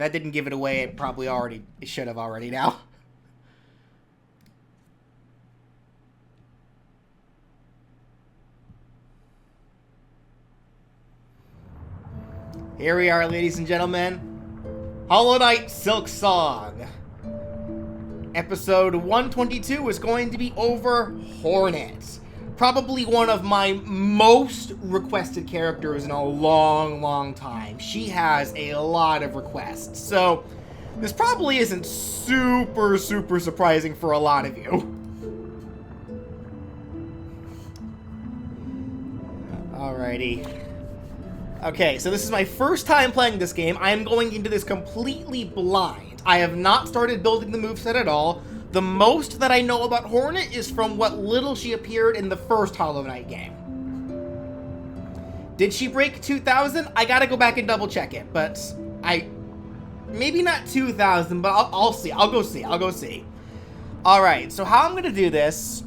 that didn't give it away, it should have already now. Here we are, ladies and gentlemen. Hollow Knight Silksong. Episode 122 is going to be over Hornet. Probably one of my most requested characters in a long, long time. She has a lot of requests. So, this probably isn't super, super surprising for a lot of you. Alrighty. Okay, so this is my first time playing this game. I am going into this completely blind. I have not started building the moveset at all. The most that I know about Hornet is from what little she appeared in the first Hollow Knight game. Did she break 2,000? I gotta go back and double check it, but maybe not 2,000, but I'll see. I'll go see. Alright, so how I'm gonna do this,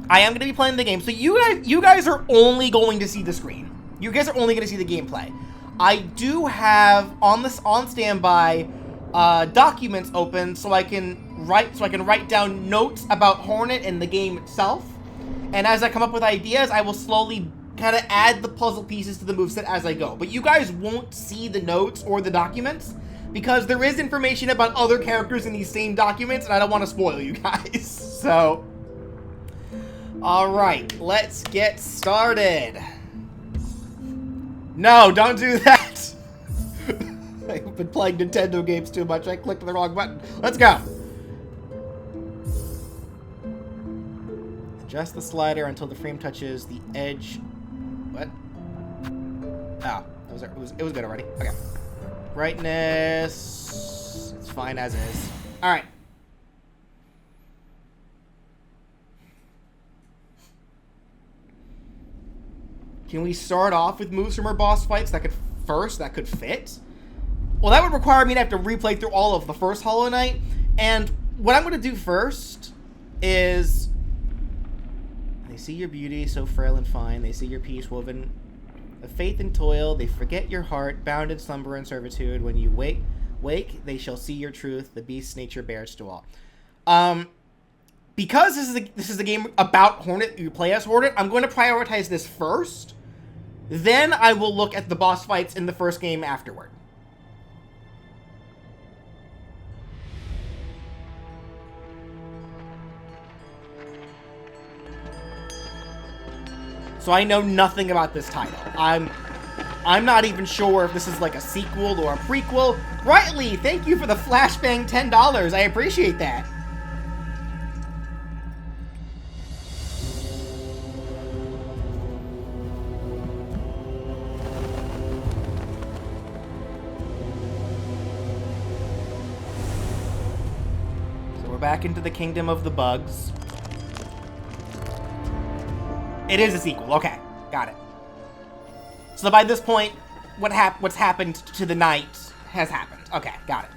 I am gonna be playing the game. So you guys are only going to see the screen. You guys are only going to see the gameplay. I do have on standby documents open so I can write down notes about Hornet and the game itself. And as I come up with ideas, I will slowly kind of add the puzzle pieces to the moveset as I go. But you guys won't see the notes or the documents because there is information about other characters in these same documents, and I don't want to spoil you guys. So, all right, let's get started. No, don't do that! I've been playing Nintendo games too much. I clicked the wrong button. Let's go! Adjust the slider until the frame touches the edge. What? Oh, it was good already. Okay. Brightness. It's fine as is. Alright. Can we start off with moves from our boss fights that could fit? Well, that would require me to have to replay through all of the first Hollow Knight. And what I'm going to do first is... They see your beauty, so frail and fine. They see your peace woven of faith and toil. They forget your heart, bound in slumber and servitude. When you wake, they shall see your truth. The beast's nature bears to all. Because this is a game about Hornet, you play as Hornet, I'm going to prioritize this first. Then I will look at the boss fights in the first game afterward. So I know nothing about this title. I'm not even sure if this is like a sequel or a prequel. Rightly, thank you for the flashbang $10. I appreciate that. Back into the kingdom of the bugs. It is a sequel. Okay, got it. So by this point, what's happened to the knight has happened. Okay, got it.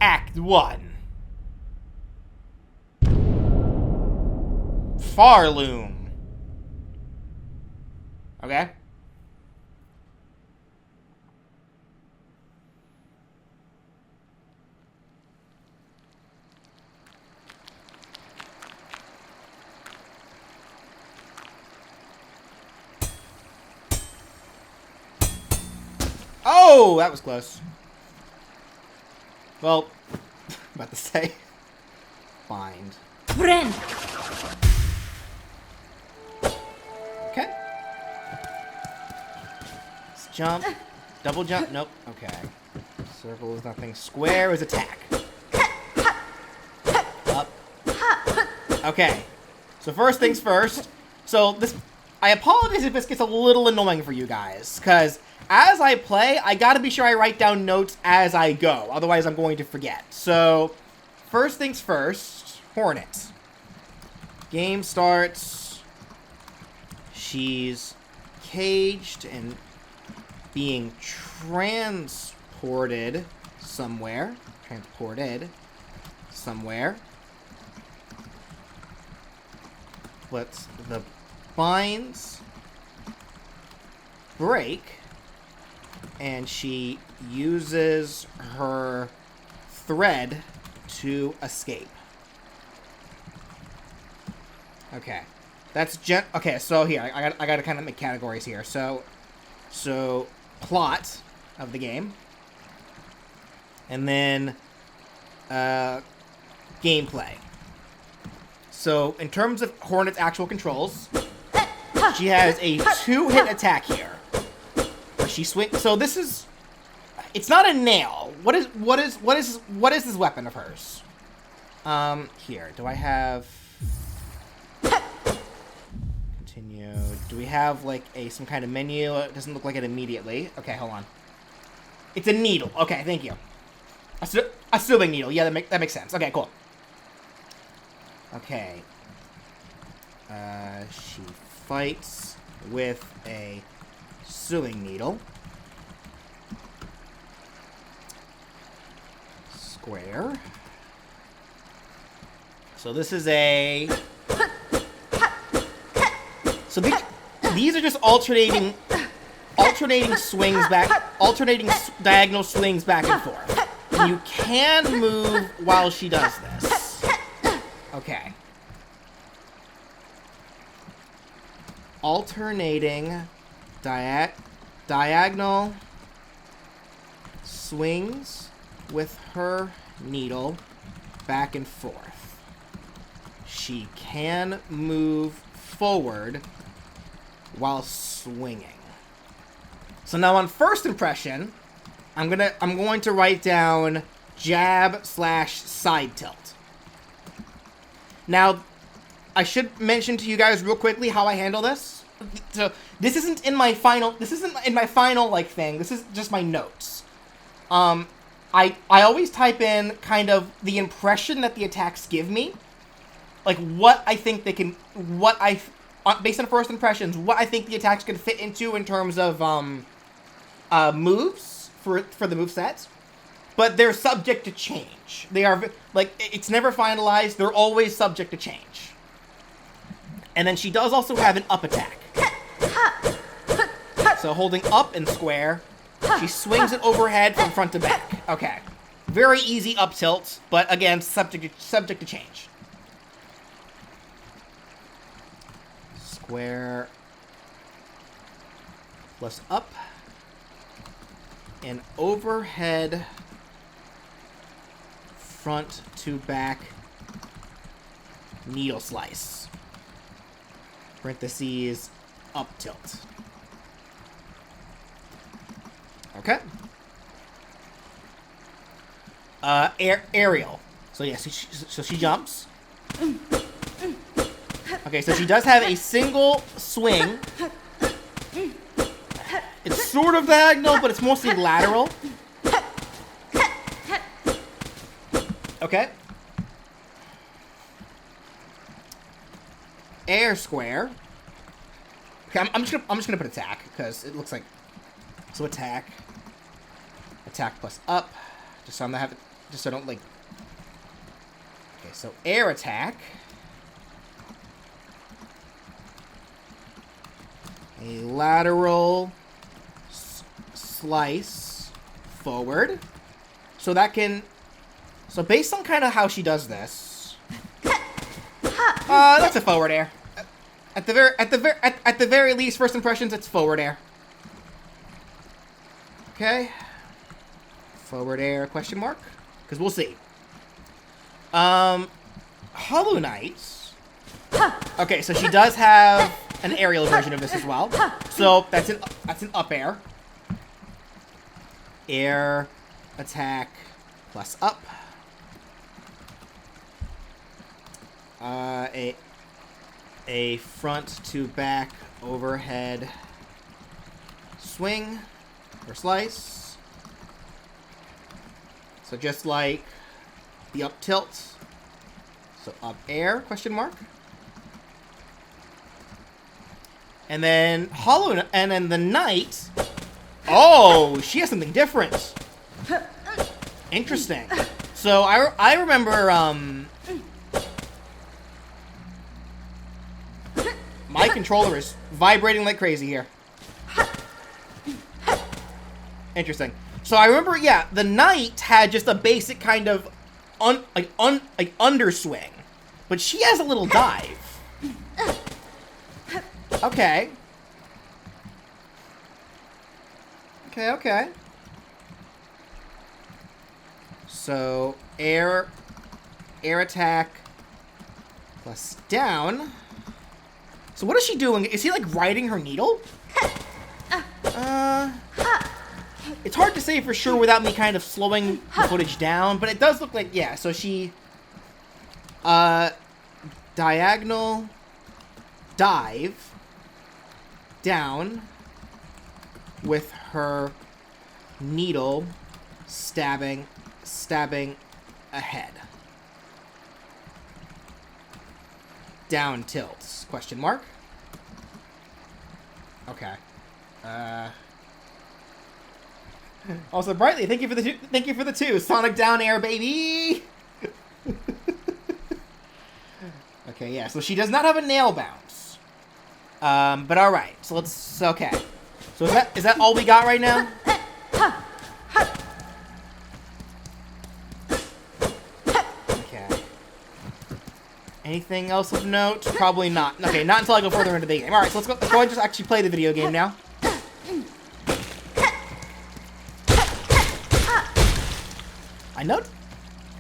Act 1. Farloom. Okay. Oh, that was close. Well, about to say, bind. Friend. Okay. Let's jump. Double jump. Nope. Okay. Circle is nothing. Square is attack. Up. Okay. So first things first. So this, I apologize if this gets a little annoying for you guys, because as I play, I gotta be sure I write down notes as I go. Otherwise, I'm going to forget. So, first things first, Hornet. Game starts. She's caged and being transported somewhere. But the binds break, and she uses her thread to escape. Okay. That's okay, so here, I gotta kind of make categories here. So plot of the game. And then gameplay. So in terms of Hornet's actual controls, she has a 2-hit attack here. Where she swings. So this is, it's not a nail. What is this weapon of hers? Here, do I have continue? Do we have like some kind of menu? It doesn't look like it immediately. Okay, hold on. It's a needle. Okay, thank you. A sewing needle. Yeah, that makes sense. Okay, cool. Okay. She fights with a sewing needle. Square. So this is a... So these are just alternating swings back, diagonal swings back and forth. And you can move while she does this. Okay. Alternating diagonal swings with her needle back and forth. She can move forward while swinging. So now on first impression, I'm going to write down jab/side tilt. Now, I should mention to you guys real quickly how I handle this. So this isn't in my final like thing. This is just my notes. I always type in kind of the impression that the attacks give me, like what I think they can, based on first impressions, what I think the attacks can fit into in terms of moves for the moveset. But they're subject to change. They are, like, it's never finalized. They're always subject to change. And then she does also have an up attack. So holding up and square, she swings it overhead from front to back. Okay. Very easy up tilt, but again, subject to change. Square plus up and overhead front to back needle slice. Parentheses up tilt. Okay. Aerial. So yeah, so she jumps. Okay, so she does have a single swing. It's sort of diagonal, but it's mostly lateral. Okay. Air square. Okay, I'm just gonna put attack because it looks like, so attack plus up, just so I don't like. Okay, so air attack. A lateral slice forward. So that can, so based on kind of how she does this, that's a forward air. At the very least, first impressions, it's forward air. Okay. Forward air question mark? Because we'll see. Hollow Knights. Okay, so she does have an aerial version of this as well. So that's an up air. Air attack plus up. A front to back overhead swing or slice. So just like the up tilt. So up air, question mark. And then hollow, and then the knight. Oh, she has something different. Interesting. So I remember my controller is vibrating like crazy here. Interesting. So I remember, yeah, the knight had just a basic kind of underswing, but she has a little dive. Okay. Okay. So air attack plus down. So what is she doing? Is he like riding her needle? It's hard to say for sure without me kind of slowing the footage down, but it does look like, yeah, so she diagonal dive down with her needle stabbing ahead. Down tilts, question mark. Okay. Also, Brightly, thank you for the two. Sonic down air, baby. Okay, yeah. So she does not have a nail bounce. But all right. So let's. Okay. So is that all we got right now? Okay. Anything else of note? Probably not. Okay, not until I go further into the game. All right. So let's go ahead and just actually play the video game now. I know.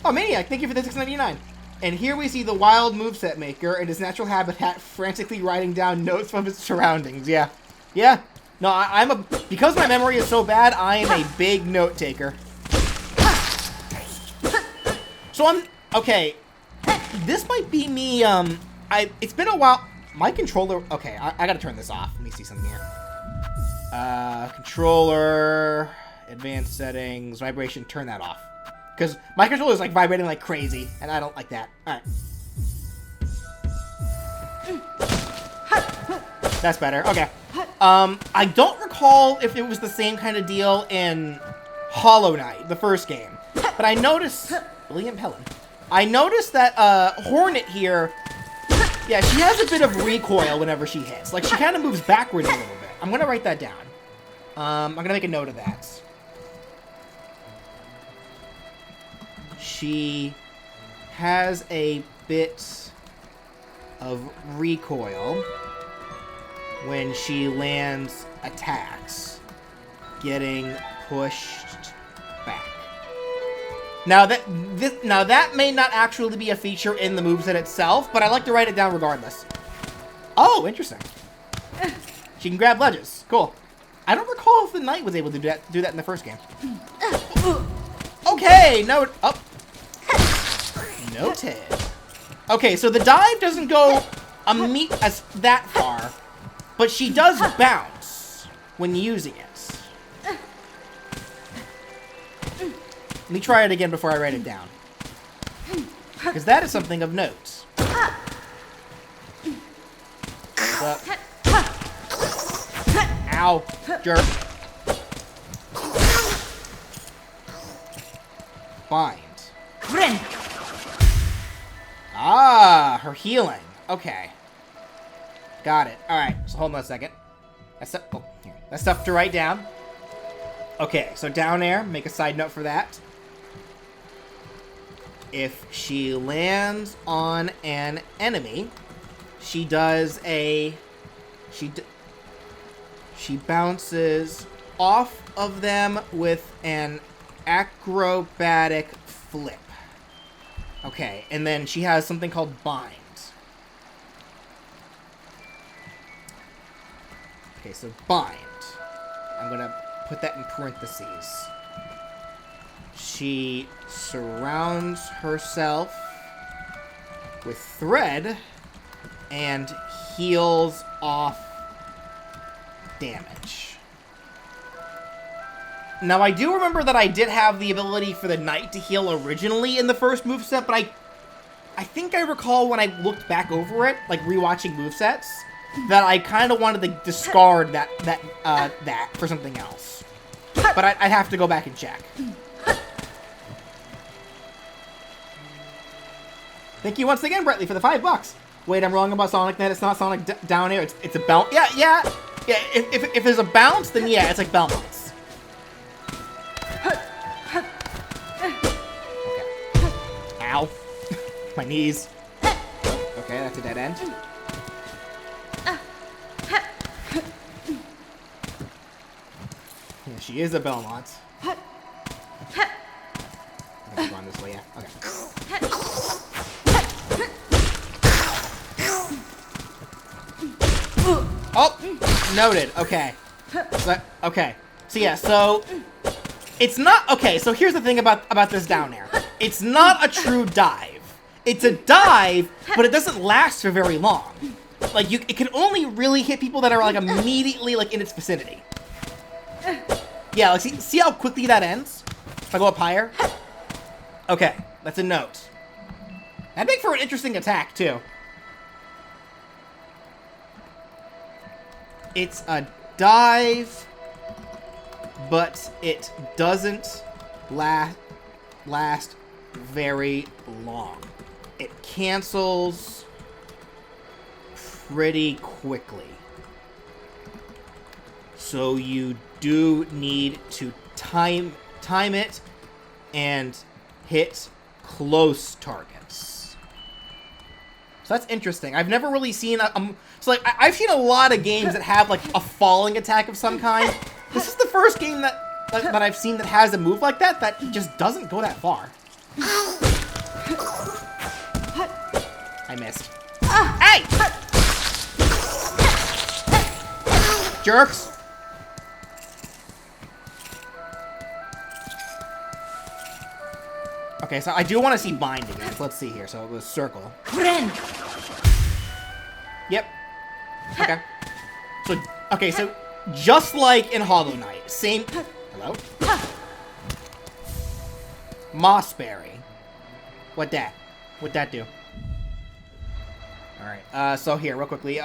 Oh, Maniac, thank you for the $6.99. And here we see the wild moveset maker in his natural habitat frantically writing down notes from his surroundings. Yeah. Yeah. No, because my memory is so bad, I am a big note taker. So okay. This might be me, it's been a while. My controller, okay, I gotta turn this off. Let me see something here. Controller, advanced settings, vibration, turn that off. Because my controller is like vibrating like crazy, and I don't like that. Alright. That's better. Okay. I don't recall if it was the same kind of deal in Hollow Knight, the first game. But I noticed... William Helen. I noticed that Hornet here... Yeah, she has a bit of recoil whenever she hits. Like, she kind of moves backwards a little bit. I'm going to write that down. I'm going to make a note of that. She has a bit of recoil when she lands attacks, getting pushed back. Now that may not actually be a feature in the moveset itself, but I like to write it down regardless. Oh, interesting. She can grab ledges. Cool. I don't recall if the knight was able to do that in the first game. Okay, note. Oh. Noted. Okay, so the dive doesn't go that far, but she does bounce when using it. Let me try it again before I write it down, because that is something of note. Ow, jerk. Bind. Ah, her healing. Okay. Got it. Alright, so hold on a second. That's stuff to write down. Okay, so down air, make a side note for that. If she lands on an enemy, she does a... She bounces off of them with an acrobatic flip. Okay, and then she has something called bind. Okay, so bind. I'm gonna put that in parentheses. She surrounds herself with thread and heals off damage. Now, I do remember that I did have the ability for the knight to heal originally in the first moveset, but I think I recall when I looked back over it, like rewatching movesets, that I kind of wanted to discard that for something else. But I'd have to go back and check. Thank you once again, Bretley, for the $5. Wait, I'm wrong about Sonic Net. It's not Sonic down air. It's a bounce. Yeah. If there's a bounce, then yeah, it's like Belmonts. Ow. My knees. Okay, that's a dead end. Yeah, she is a Belmont. I'm gonna go on this way, yeah. Okay. Oh! Noted. Okay. Okay. So yeah, so... It's not... Okay, so here's the thing about this down air. It's not a true dive. It's a dive, but it doesn't last for very long. Like, it can only really hit people that are, like, immediately, like, in its vicinity. Yeah, like, see how quickly that ends? If I go up higher? Okay, that's a note. That'd make for an interesting attack, too. It's a dive, but it doesn't last very long. It cancels pretty quickly. So you do need to time it and hit close targets. So that's interesting. I've never really seen so like I've seen a lot of games that have like a falling attack of some kind. This is the first game that I've seen that has a move like that just doesn't go that far. I missed. Hey! Jerks! Okay, so I do want to see bind again. So let's see here. So it was circle. Yep. Okay, so just like in Hollow Knight, same... Hello? Mossberry. What'd that do? Alright, so here, real quickly,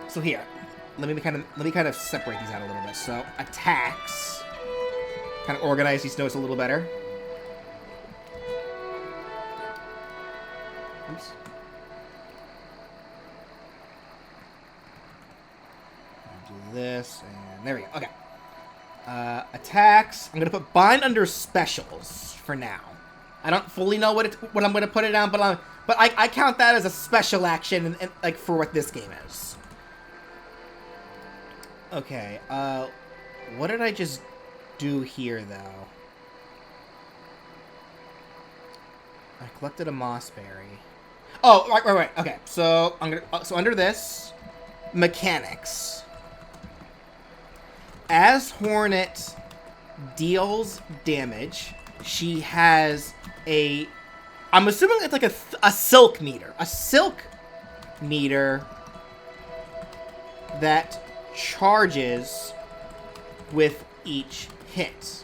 so here, let me kind of separate these out a little bit. So, attacks. Kind of organize these notes a little better. Oops. I'll do this, and there we go. Okay. Attacks. I'm gonna put bind under specials for now. I don't fully know what I'm gonna put it on, but I count that as a special action, and like for what this game is. Okay. What did I just do here though? I collected a mossberry. Oh, right. Okay, so I'm gonna so under this mechanics. As Hornet deals damage, she has a... I'm assuming it's like a silk meter. A silk meter that charges with each hit.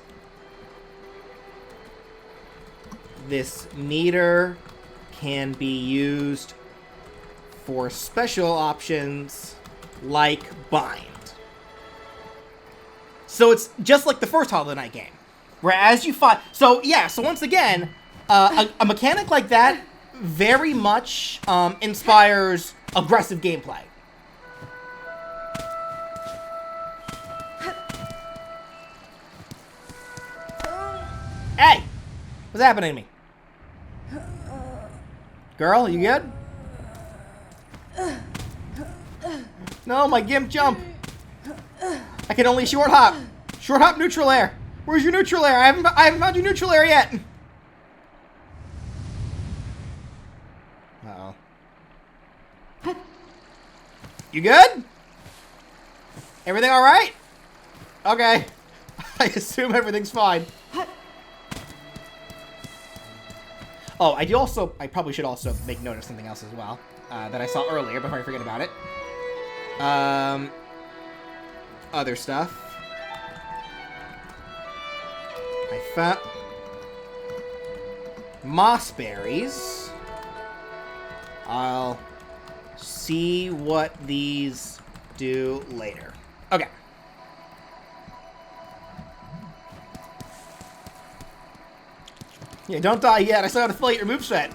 This meter can be used for special options like bind. So it's just like the first Hollow Knight game, where as you fight... So yeah, so once again, a mechanic like that very much inspires aggressive gameplay. Hey! What's happening to me? Girl, you good? No, my gimp jump! I can only short hop. Short hop neutral air. Where's your neutral air? I haven't found your neutral air yet. Uh-oh. You good? Everything all right? Okay. I assume everything's fine. Oh, I probably should also make note of something else as well that I saw earlier before I forget about it. Other stuff. I found moss berries. I'll see what these do later. Okay. Yeah, don't die yet. I still gotta fill out your moveset.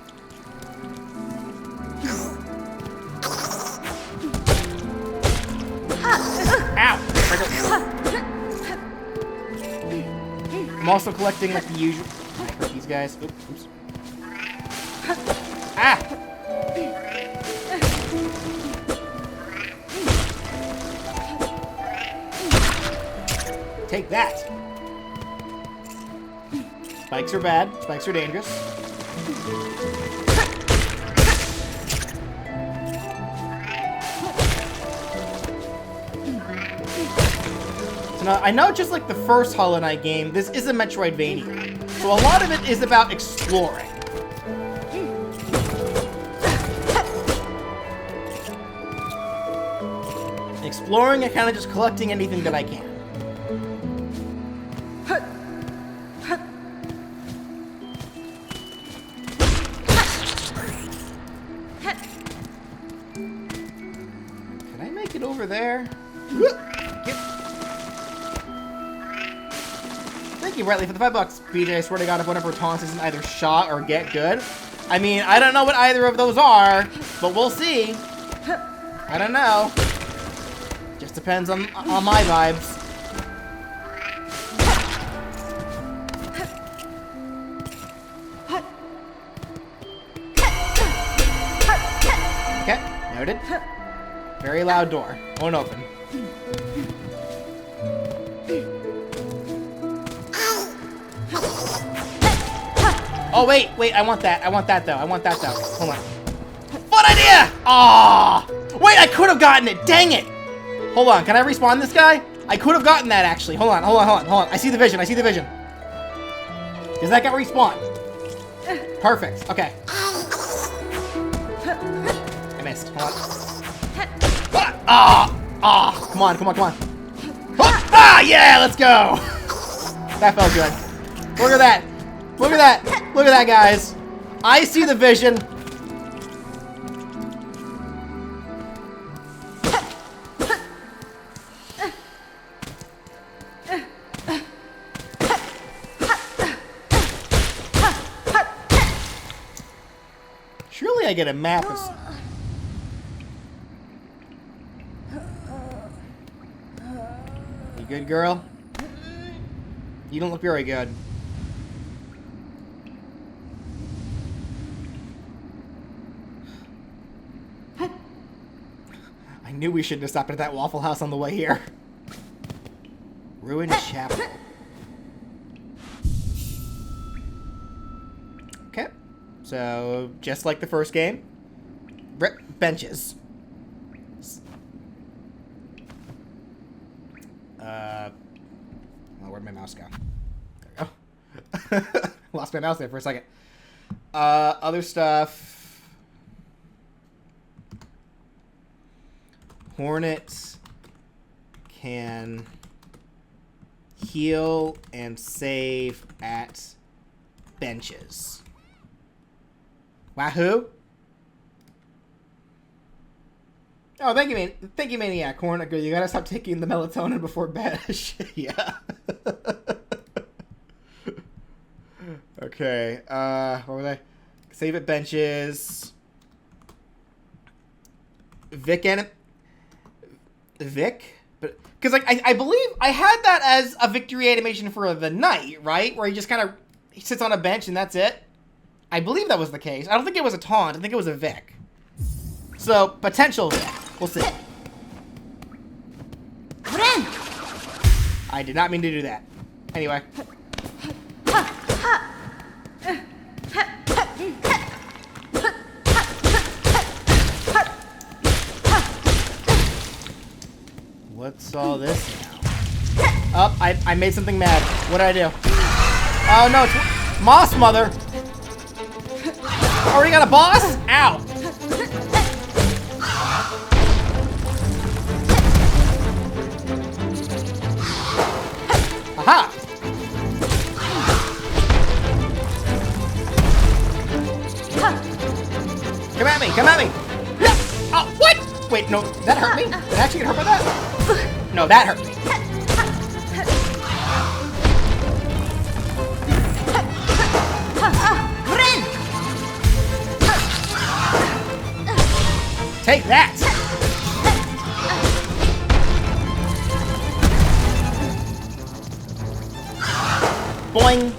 Ow! I'm also collecting like the usual. I hurt these guys. Oops. Ah! Take that. Spikes are bad. Spikes are dangerous. So now, I know just like the first Hollow Knight game, this is a Metroidvania. So a lot of it is about exploring. Exploring and kind of just collecting anything that I can. Can I make it over there? Thank you, Bradley, for the $5. BJ, I swear to God, if one of her taunts isn't either shot or get good. I mean, I don't know what either of those are, but we'll see. I don't know. Just depends on my vibes. Okay, noted. Very loud door. Won't open. Oh, wait, I want that. I want that, though. Hold on. Fun idea! Aww! Wait, I could have gotten it. Dang it! Hold on, can I respawn this guy? I could have gotten that, actually. Hold on. I see the vision. Does that get respawned? Perfect. Okay. I missed. Hold on. Come on. Ah, yeah, let's go. That felt good. Look at that, guys. I see the vision. Surely I get a map of... You good, girl? You don't look very good. I knew we shouldn't have stopped at that Waffle House on the way here. Ruined Chapel. Okay. So, just like the first game, benches. Where'd my mouse go? There we go. Lost my mouse there for a second. Other stuff. Hornet can heal and save at benches. Wahoo! Oh, thank you, Maniac. Hornet, you gotta stop taking the melatonin before bed. Yeah. Okay. What were they? Save at benches. Vic? But because like I believe I had that as a victory animation for the knight, right? Where he just kind of sits on a bench and that's it. I believe that was the case. I don't think it was a taunt. I think it was a Vic. So potential Vic. We'll see. I did not mean to do that. Anyway. What's all this now? Oh, I made something mad. What did I do? Oh no, it's Moss Mother. Already got a boss? Ow. Aha! Come at me! Come at me! No! Oh, what? Wait, no, that hurt me? Did I actually get hurt by that? No, that hurt me. Take that! Boing!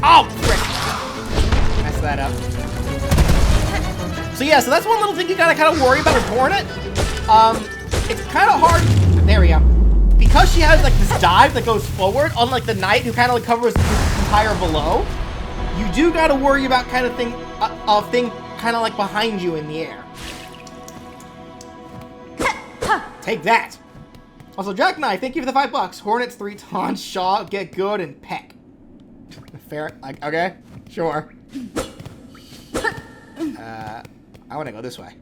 Oh, frick! Mess that up. So yeah, so that's one little thing you gotta kind of worry about with Hornet. It's kind of hard. There we go. Because she has like this dive that goes forward, unlike the Knight who kind of like covers the entire below. You do gotta worry about kind of thing kind of like behind you in the air. Take that. Also, Jack Knight, thank you for the $5. Hornets 3 taunts, Shaw, get good, and peck. Fair, like, okay, sure. I want to go this way.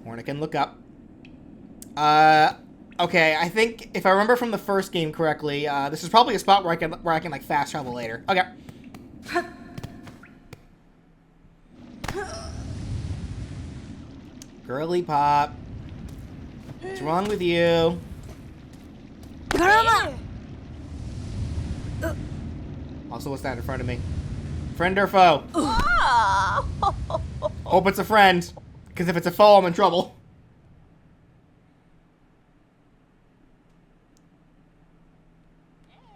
Hornet can look up. Okay, I think if I remember from the first game correctly, this is probably a spot where I can like fast travel later. Okay. Girly pop. What's wrong with you? Also, what's that in front of me? Friend or foe? Hope it's a friend. Because if it's a foe, I'm in trouble.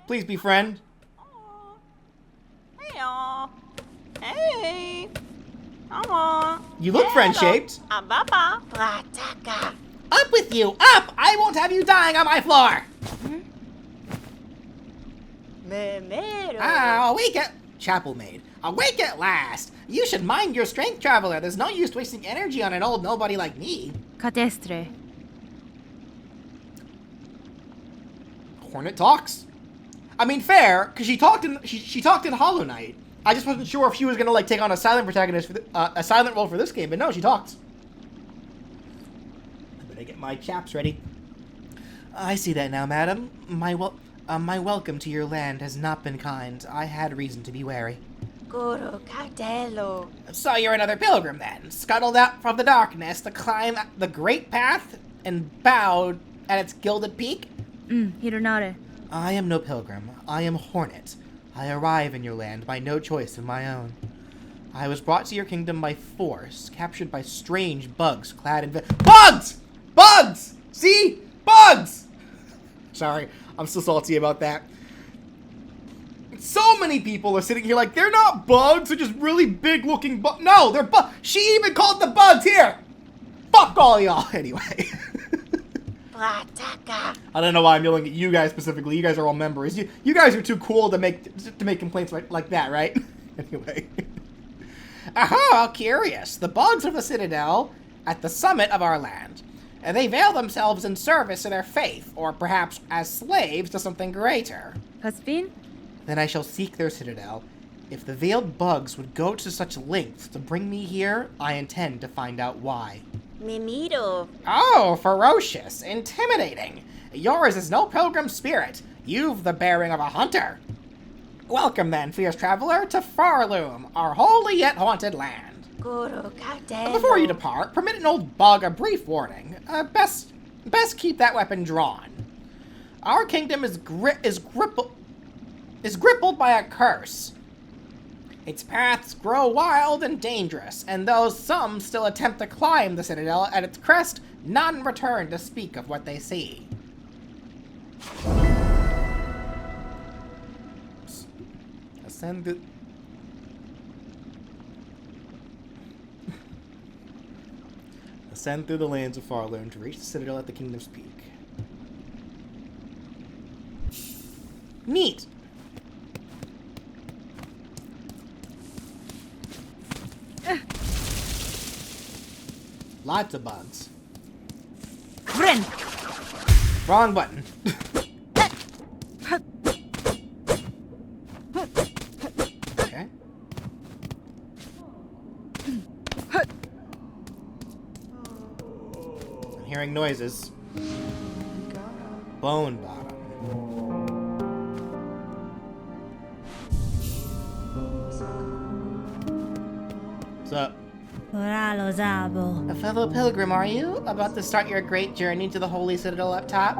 Please be friend. Hey. Come on. You look friend-shaped. Up with you! Up! I won't have you dying on my floor! Awake at... Chapel maid. Awake at last! You should mind your strength, traveler. There's no use wasting energy on an old nobody like me. Catestre. Hornet talks. I mean, fair, because she talked in Hollow Knight. I just wasn't sure if she was gonna like take on a silent protagonist for a silent role for this game, but no, she talks. I better get my chaps ready. I see that now, madam. My welcome to your land has not been kind. I had reason to be wary. So you're another pilgrim then, scuttled out from the darkness to climb the great path and bowed at its gilded peak? Hironare. I am no pilgrim. I am Hornet. I arrive in your land by no choice of my own. I was brought to your kingdom by force, captured by strange bugs clad in bugs! Bugs! See? Bugs! Sorry, I'm still salty about that. So many people are sitting here like, they're not bugs, they're just really big looking bugs. No, they're bugs. She even called the bugs here. Fuck all y'all. Anyway. I don't know why I'm yelling at you guys specifically. You guys are all members. You guys are too cool to make complaints like that, right? Anyway. Aha, curious. The bugs of the Citadel at the summit of our land. They veil themselves in service to their faith, or perhaps as slaves to something greater. Caspin? Then I shall seek their citadel. If the veiled bugs would go to such lengths to bring me here, I intend to find out why. Mimiro. Oh, ferocious, intimidating. Yours is no pilgrim spirit. You've the bearing of a hunter. Welcome then, fierce traveler, to Farloom, our holy yet haunted land. Before you depart, permit an old bug a brief warning. Best keep that weapon drawn. Our kingdom is grippled by a curse. Its paths grow wild and dangerous, and though some still attempt to climb the citadel at its crest, none return to speak of what they see. Ascend through the lands of Farloom to reach the citadel at the kingdom's peak. Neat! Lots of bugs. Ren! Wrong button. Okay. I'm hearing noises. Bone bottom. What's up? Ora lo zabo. A fellow pilgrim, are you? About to start your great journey to the Holy Citadel up top?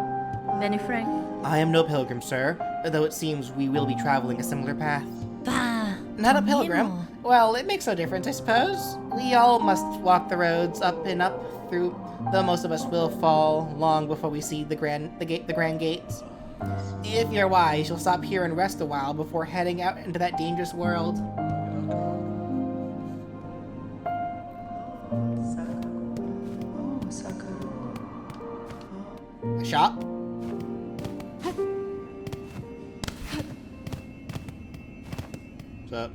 Benny Frank. I am no pilgrim, sir, though it seems we will be traveling a similar path. Bah. Not a pilgrim? Well, it makes no difference, I suppose. We all must walk the roads up and up through, though most of us will fall long before we see the grand gates. If you're wise, you'll stop here and rest a while before heading out into that dangerous world. A shop? What's up?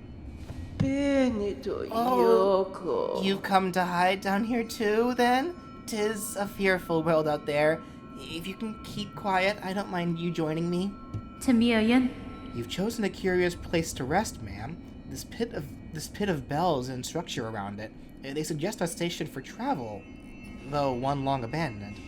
Oh, you've come to hide down here too, then? 'Tis a fearful world out there. If you can keep quiet, I don't mind you joining me. Timiyoyan. You've chosen a curious place to rest, ma'am. This pit of bells and structure around it. They suggest a station for travel, though one long abandoned.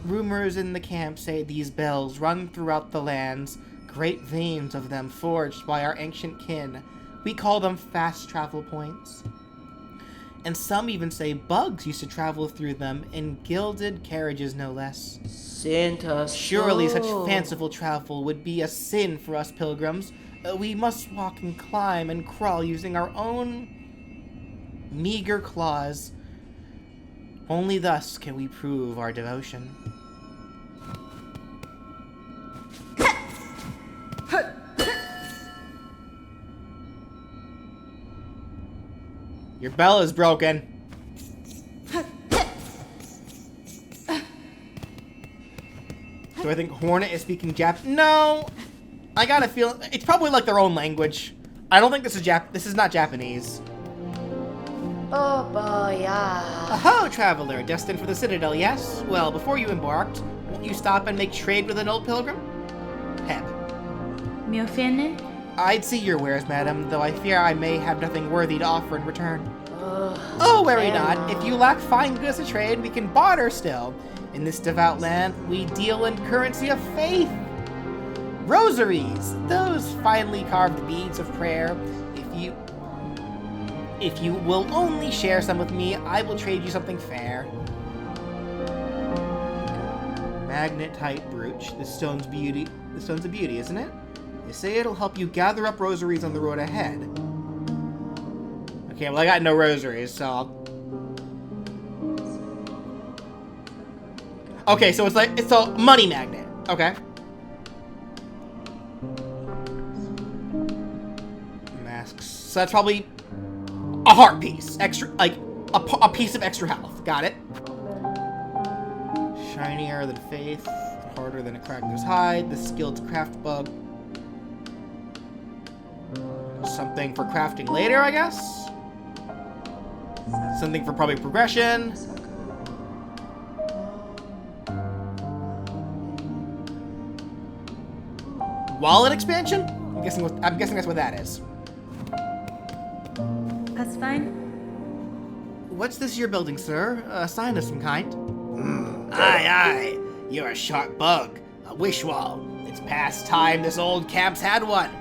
Rumors in the camp say these bells run throughout the lands, great veins of them forged by our ancient kin. We call them fast travel points. And some even say bugs used to travel through them in gilded carriages, no less. Surely such fanciful travel would be a sin for us pilgrims. We must walk and climb and crawl using our own meager claws. Only thus can we prove our devotion. Your bell is broken. Do I think Hornet is speaking No! I got a feeling it's probably like their own language. I don't think this is This is not Japanese. Oh boy, yeah. Aho, traveler, destined for the Citadel, yes? Well, before you embarked, won't you stop and make trade with an old pilgrim? Heb. Mio fene. I'd see your wares, madam, though I fear I may have nothing worthy to offer in return. Oh, worry not. If you lack fine goods to trade, we can barter still. In this devout land, we deal in currency of faith. Rosaries, those finely carved beads of prayer. If you will only share some with me, I will trade you something fair. Magnetite brooch. This stone's a beauty, isn't it? They say it'll help you gather up rosaries on the road ahead. Okay, well I got no rosaries, so I'll... Okay, so it's a money magnet. Okay. Masks. So that's probably a heart piece. Extra, like, a piece of extra health. Got it. Shinier than faith. Harder than a cracker's hide. The skill to craft bug. Something for crafting later, I guess? Something for probably progression. Wallet expansion? I'm guessing that's what that is. That's fine. What's this you're building, sir? A sign of some kind? Aye. You're a sharp bug. A wish wall. It's past time this old camp's had one.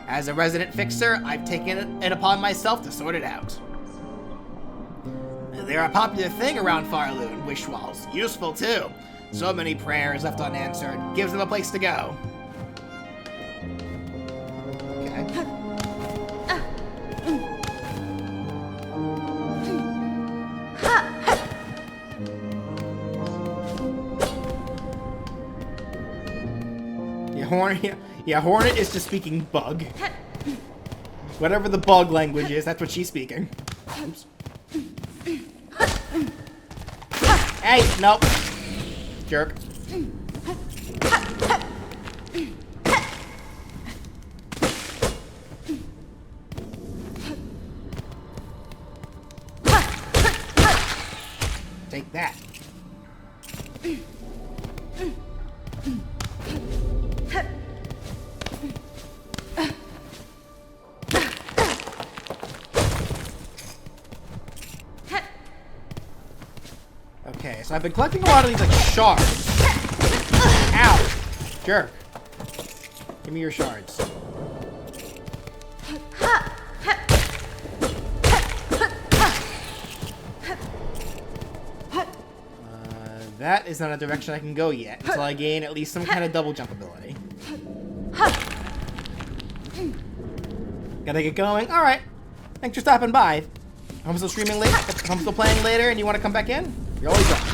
As a resident fixer, I've taken it upon myself to sort it out. They're a popular thing around Farloon, wish walls. Useful, too. So many prayers left unanswered. Gives them a place to go. Okay. Hornet is just speaking bug. Whatever the bug language is, that's what she's speaking. Oops. Hey, nope. Jerk. Take that. so I've been collecting a lot of these, like, shards. Ow! Jerk. Give me your shards. That is not a direction I can go yet, until I gain at least some kind of double jump ability. Gotta get going. Alright. Thanks for stopping by. If I'm still streaming late, if I'm still playing later and you want to come back in, you're always welcome.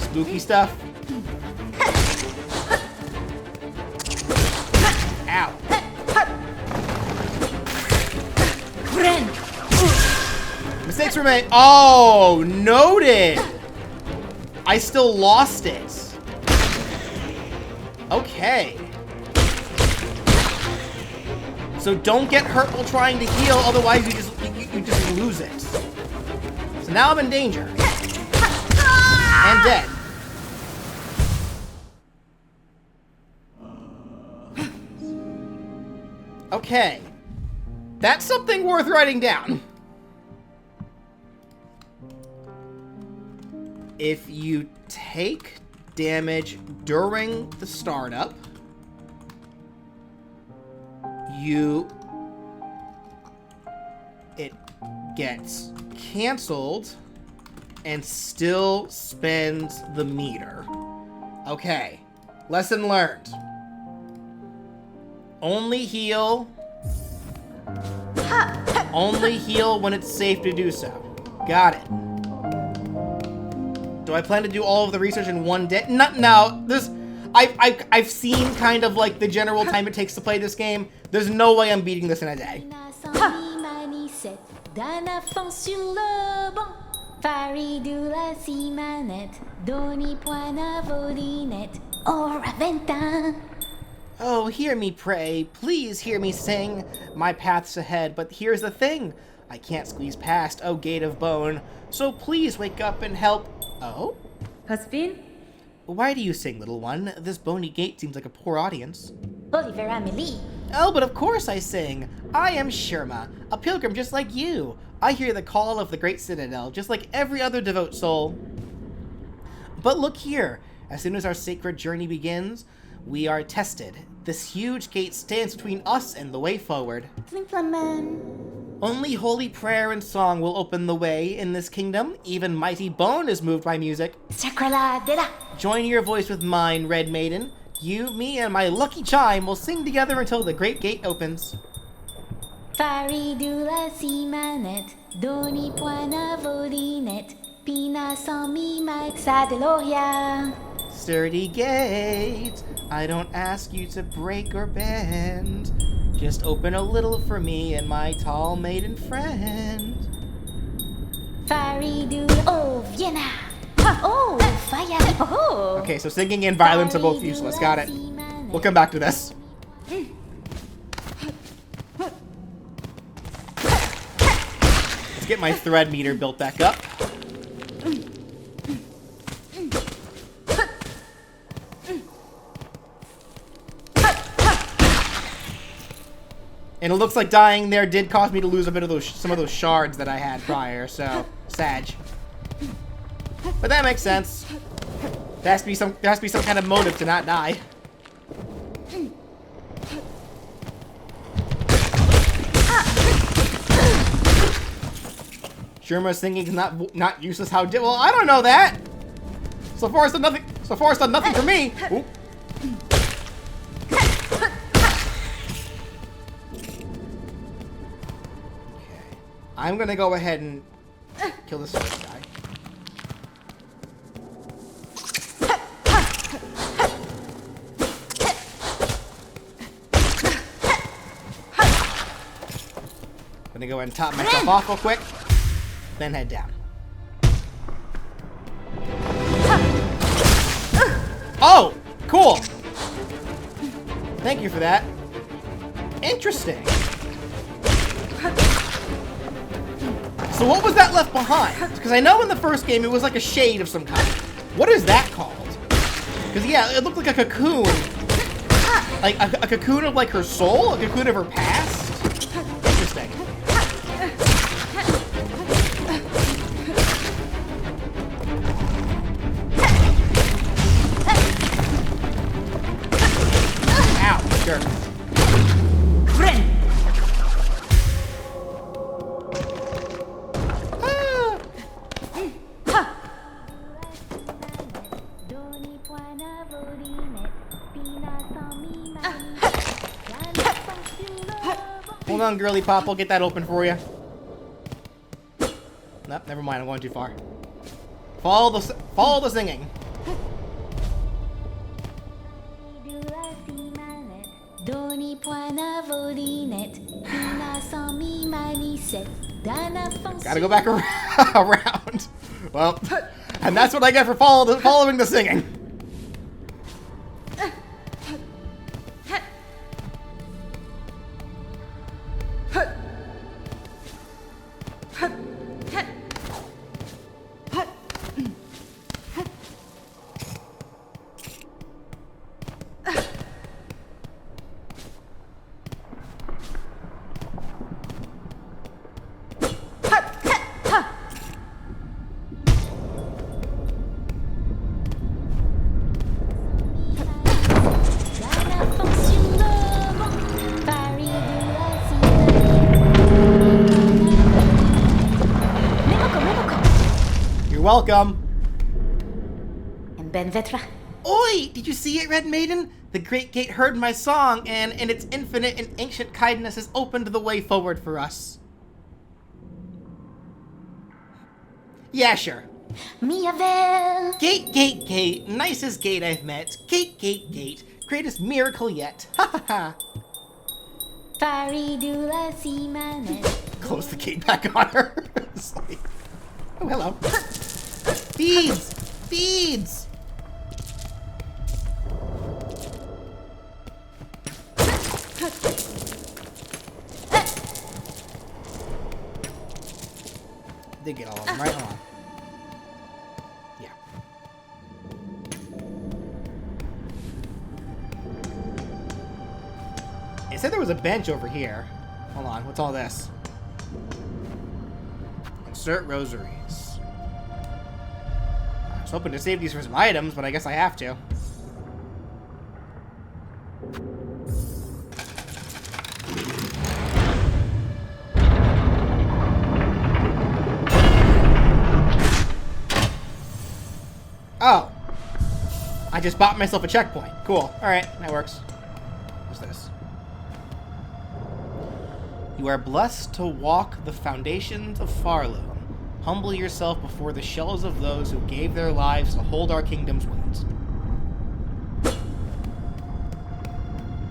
Spooky stuff. Ow. Mistakes were made. Oh, noted. I still lost it. Okay. So don't get hurt while trying to heal, otherwise you just lose it. So now I'm in danger. And dead. Okay. That's something worth writing down. If you take damage during the startup, it gets canceled and still spends the meter. Okay. Lesson learned. Only heal. Only heal when it's safe to do so. Got it. Do I plan to do all of the research in one day? No. I've seen kind of like the general time it takes to play this game. There's no way I'm beating this in a day. Oh, hear me pray, please hear me sing. My path's ahead, but here's the thing. I can't squeeze past, oh gate of bone. So please wake up and help. Oh? Husband? Why do you sing, little one? This bony gate seems like a poor audience. Oliver Amelie. Oh, but of course I sing. I am Shirma, a pilgrim just like you. I hear the call of the great citadel, just like every other devout soul. But look here, as soon as our sacred journey begins, we are tested. This huge gate stands between us and the way forward. Only holy prayer and song will open the way in this kingdom. Even mighty bone is moved by music. Join your voice with mine, Red Maiden. You, me, and my lucky chime will sing together until the great gate opens. Sturdy gate, I don't ask you to break or bend. Just open a little for me and my tall maiden friend. Okay, so singing and violence are both useless. Got it. We'll come back to this. Let's get my thread meter built back up. And it looks like dying there did cause me to lose a bit of some of those shards that I had prior, so sag. But that makes sense. There has to be some kind of motive to not die. Shirma's singing is not useless. How did? Well, I don't know that. So far it's done nothing. So far it's done nothing for me. Ooh. I'm gonna go ahead and kill this first guy. Gonna go ahead and top myself off real quick, then head down. Oh, cool. Thank you for that. Interesting. So what was that left behind? Because I know in the first game it was like a shade of some kind. What is that called? Because yeah, it looked like a cocoon. Like, a cocoon of, like, her soul? A cocoon of her past? Interesting. Ow, sure. Hold on, girly pop. I'll get that open for you. Nope, never mind. I'm going too far. Follow the singing. Gotta go back around. Well, and that's what I get for following the singing. You're welcome. And Ben Vetra. Oi! Did you see it, Red Maiden? The Great Gate heard my song, and in its infinite and ancient kindness has opened the way forward for us. Yeah, sure. Miavel. Gate, gate, gate. Nicest gate I've met. Gate, gate, gate. Greatest miracle yet. Ha ha ha. Faridula Simanet. Close the gate back on her. It's like, oh, hello. Beads! Beads! Did get all of them, right? Hold on. Yeah. It said there was a bench over here. Hold on, what's all this? Insert rosaries. I was hoping to save these for some items, but I guess I have to. Oh. I just bought myself a checkpoint. Cool. Alright, that works. What's this? You are blessed to walk the foundations of Farloom. Humble yourself before the shells of those who gave their lives to hold our kingdom's weight.